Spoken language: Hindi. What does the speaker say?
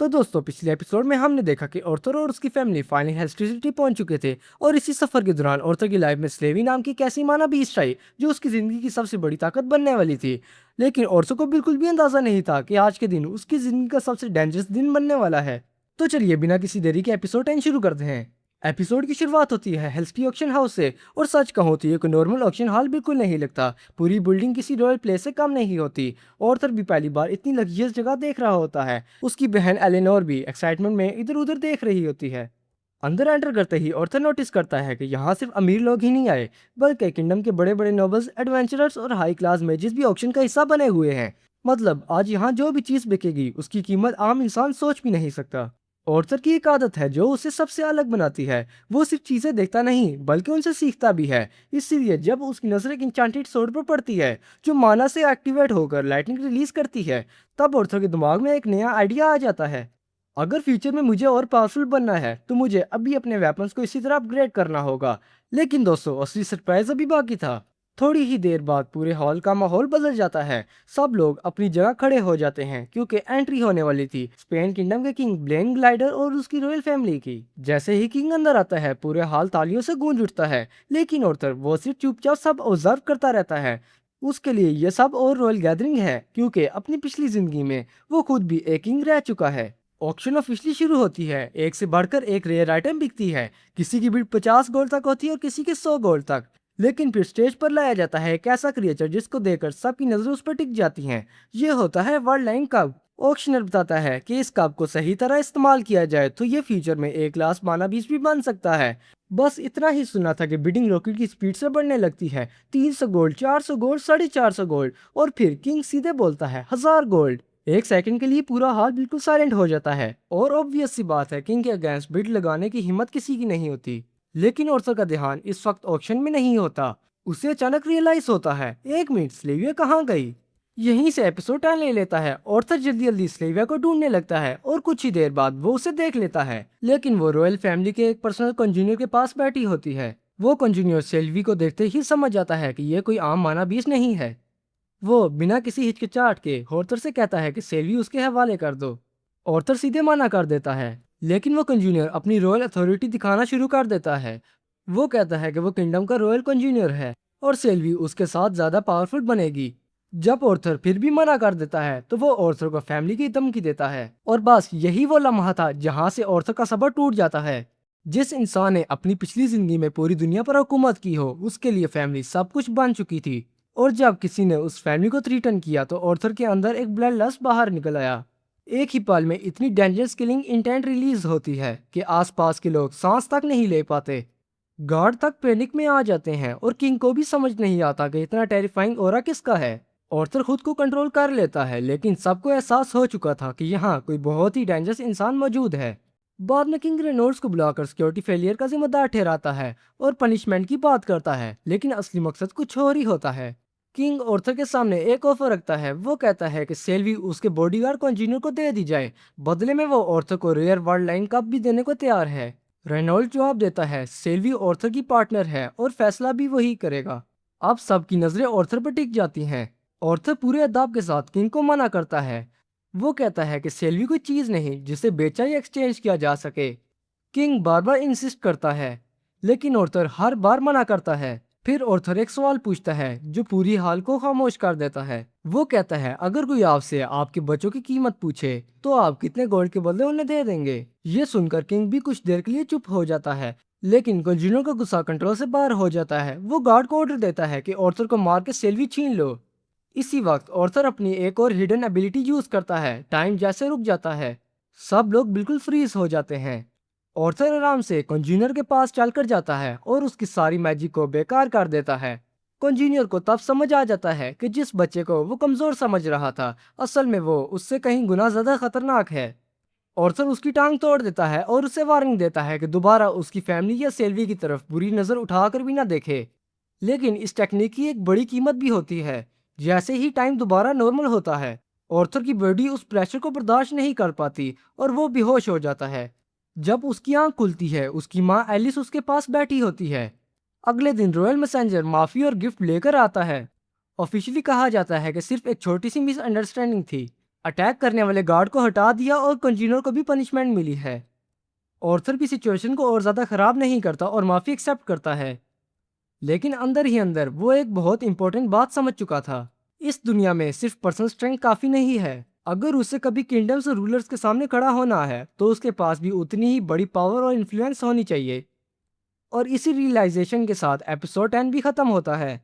तो दोस्तों, पिछले एपिसोड में हमने देखा कि ऑर्थर और उसकी फैमिली फाइनली हेल्स्टी सिटी पहुंच चुके थे। और इसी सफर के दौरान ऑर्थर की लाइफ में स्लेवी नाम की एक ऐसी माना बीस्ट आई जो उसकी जिंदगी की सबसे बड़ी ताकत बनने वाली थी। लेकिन ऑर्थर को बिल्कुल भी अंदाजा नहीं था कि आज के दिन उसकी जिंदगी का सबसे डेंजरस दिन बनने वाला है। तो चलिए बिना किसी देरी के एपिसोड 10 शुरू करते हैं। एपिसोड की शुरुआत होती है हेल्स्टी ऑक्शन हाउस से। और सच कहूं तो ये कोई नॉर्मल ऑक्शन हॉल बिल्कुल नहीं लगता। पूरी बिल्डिंग किसी रॉयल प्लेस से कम नहीं होती। ऑर्थर भी पहली बार इतनी लग्जरियस जगह देख रहा होता है। उसकी बहन एलेनोर भी एक्साइटमेंट में इधर उधर देख रही होती है। अंदर एंटर करते ही ऑर्थर नोटिस करता है कि यहाँ सिर्फ अमीर लोग ही नहीं आए, बल्कि किंगडम के बड़े बड़े नोबल्स, एडवेंचरर्स और हाई क्लास मेजिस भी ऑक्शन का हिस्सा बने हुए हैं। मतलब आज यहाँ जो भी चीज बिकेगी उसकी कीमत आम इंसान सोच भी नहीं सकता। ऑर्थर की एक आदत है जो उसे सबसे अलग बनाती है। वो सिर्फ चीजें देखता नहीं बल्कि उनसे सीखता भी है। इसीलिए जब उसकी नजर एक इंचांटेड सोर्ड पर पड़ती है जो माना से एक्टिवेट होकर लाइटनिंग रिलीज करती है, तब ऑर्थर के दिमाग में एक नया आइडिया आ जाता है। अगर फ्यूचर में मुझे और पावरफुल बनना है तो मुझे अभी अपने वेपन्स को इसी तरह अपग्रेड करना होगा। लेकिन दोस्तों, असली सरप्राइज अभी बाकी था। थोड़ी ही देर बाद पूरे हॉल का माहौल बदल जाता है। सब लोग अपनी जगह खड़े हो जाते हैं क्योंकि एंट्री होने वाली थी स्पेन किंगडम के किंग ब्लेन ग्लाइडर और उसकी रॉयल फैमिली की। जैसे ही किंग अंदर आता है पूरे हॉल तालियों से गूंज उठता है। लेकिन ऑर्थर वो सिर्फ चुपचाप सब ऑब्जर्व करता रहता है। उसके लिए ये सब और रॉयल गैदरिंग है क्योंकि अपनी पिछली जिंदगी में वो खुद भी एक किंग रह चुका है। ऑक्शन ऑफिशियली शुरू होती है। एक से बढ़कर एक रेयर आइटम बिकती है। किसी की बिड 50 गोल्ड तक होती है और किसी की 100 गोल्ड तक। लेकिन फिर स्टेज पर लाया जाता है एक ऐसा क्रिएचर जिसको देखकर सबकी नजरें उस पर टिक जाती हैं। ये होता है वर्ल्ड लाइन कप। ऑक्शनर बताता है कि इस कप को सही तरह इस्तेमाल किया जाए तो ये फ्यूचर में एक क्लास माना बीस भी बन सकता है। बस इतना ही सुना था कि बिडिंग रॉकेट की स्पीड से बढ़ने लगती है। 300 गोल्ड, 400 गोल्ड, 450 गोल्ड और फिर किंग सीधे बोलता है 1000 गोल्ड। एक सेकंड के लिए पूरा हॉल बिल्कुल साइलेंट हो जाता है। और ऑब्वियस सी बात है, किंग के अगेंस्ट बिड लगाने की हिम्मत किसी की नहीं होती। लेकिन ऑर्थर का ध्यान इस वक्त ऑक्शन में नहीं होता। उसे अचानक रियलाइज होता है, एक मिनट, स्लेविया कहाँ गई। यहीं से एपिसोड टर्न ले लेता है। ऑर्थर जल्दी जल्दी स्लेविया को ढूंढने लगता है और कुछ ही देर बाद वो उसे देख लेता है। लेकिन वो रॉयल फैमिली के एक पर्सनल कंजूनियर के पास बैठी होती है। वो कंजूनियर सेल्वी को देखते ही समझ जाता है कि ये कोई आम माना बीस नहीं है। वो बिना किसी हिचकिचाहट के ऑर्थर से कहता है कि सेल्वी उसके हवाले कर दो। ऑर्थर सीधे मना कर देता है। लेकिन वो कंजूनियर अपनी रॉयल अथॉरिटी दिखाना शुरू कर देता है। वो कहता है कि वो किंगडम का रॉयल कंजूनियर है और सेल्वी उसके साथ ज्यादा पावरफुल बनेगी। जब ऑर्थर फिर भी मना कर देता है तो वो ऑर्थर को फैमिली की धमकी देता है। और बस यही वो लम्हा था जहां से ऑर्थर का सब्र टूट जाता है। जिस इंसान ने अपनी पिछली जिंदगी में पूरी दुनिया पर हुकूमत की हो उसके लिए फैमिली सब कुछ बन चुकी थी। और जब किसी ने उस फैमिली को थ्रीटन किया तो ऑर्थर के अंदर एक ब्लड लस्ट बाहर निकल आया। एक ही पल में इतनी डेंजरस किलिंग इंटेंट रिलीज होती है कि आसपास के लोग सांस तक नहीं ले पाते। गार्ड तक पैनिक में आ जाते हैं और किंग को भी समझ नहीं आता कि इतना टेरिफाइंग ऑरा किसका है। ऑर्थर खुद को कंट्रोल कर लेता है लेकिन सबको एहसास हो चुका था कि यहाँ कोई बहुत ही डेंजरस इंसान मौजूद है। बाद में किंग रेनॉल्ड्स को बुलाकर सिक्योरिटी फेलियर का जिम्मेदार ठहराता है और पनिशमेंट की बात करता है। लेकिन असली मकसद कुछ और ही होता है। किंग ऑर्थर के सामने एक ऑफर रखता है। वो कहता है कि सेल्वी उसके बॉडीगार्ड को इंजीनियर को दे दी जाए। बदले में वो ऑर्थर को रेयर वर्ल्ड लाइन कप भी देने को तैयार है। रेनॉल्ड जवाब देता है सेल्वी ऑर्थर की पार्टनर है और फैसला भी वही करेगा। अब सबकी नजरें ऑर्थर पर टिक जाती हैं। ऑर्थर पूरे अदब के साथ किंग को मना करता है। वो कहता है कि सेल्वी कोई चीज नहीं जिसे बेचा या एक्सचेंज किया जा सके। किंग बार बार इंसिस्ट करता है लेकिन ऑर्थर हर बार मना करता है। फिर ऑर्थर एक सवाल पूछता है जो पूरी हाल को खामोश कर देता है। वो कहता है अगर कोई आपसे आपके बच्चों की कीमत पूछे तो आप कितने गोल्ड के बदले उन्हें दे देंगे। ये सुनकर किंग भी कुछ देर के लिए चुप हो जाता है। लेकिन कंजूनर का गुस्सा कंट्रोल से बाहर हो जाता है। वो गार्ड को ऑर्डर देता है कि ऑर्थर को मार के सेल्वी छीन लो। इसी वक्त ऑर्थर अपनी एक और हिडन एबिलिटी यूज करता है। टाइम जैसे रुक जाता है। सब लोग बिल्कुल फ्रीज हो जाते हैं। ऑर्थर आराम से कंजूनियर के पास चलकर जाता है और उसकी सारी मैजिक को बेकार कर देता है। कंजूनियर को तब समझ आ जाता है कि जिस बच्चे को वो कमजोर समझ रहा था असल में वो उससे कहीं गुना ज्यादा खतरनाक है। ऑर्थर उसकी टांग तोड़ देता है और उसे वार्निंग देता है कि दोबारा उसकी फैमिली या सेल्वी की तरफ बुरी नजर उठाकर भी ना देखे। लेकिन इस टेक्निक की एक बड़ी कीमत भी होती है। जैसे ही टाइम दोबारा नॉर्मल होता है ऑर्थर की बॉडी उस प्रेशर को बर्दाश्त नहीं कर पाती और वो बेहोश हो जाता है। जब उसकी आंख खुलती है उसकी माँ एलिस उसके पास बैठी होती है। अगले दिन रॉयल मैसेंजर माफी और गिफ्ट लेकर आता है। ऑफिशियली कहा जाता है कि सिर्फ एक छोटी सी मिसअंडरस्टैंडिंग थी। अटैक करने वाले गार्ड को हटा दिया और कंजीनर को भी पनिशमेंट मिली है। ऑर्थर भी सिचुएशन को और ज़्यादा ख़राब नहीं करता और माफ़ी एक्सेप्ट करता है, लेकिन अंदर ही अंदर वो एक बहुत इंपॉर्टेंट बात समझ चुका था। इस दुनिया में सिर्फ पर्सनल स्ट्रेंथ काफ़ी नहीं है। अगर उसे कभी किंगडम्स और रूलर्स के सामने खड़ा होना है तो उसके पास भी उतनी ही बड़ी पावर और इन्फ्लुएंस होनी चाहिए। और इसी रियलाइजेशन के साथ एपिसोड 10 भी ख़त्म होता है।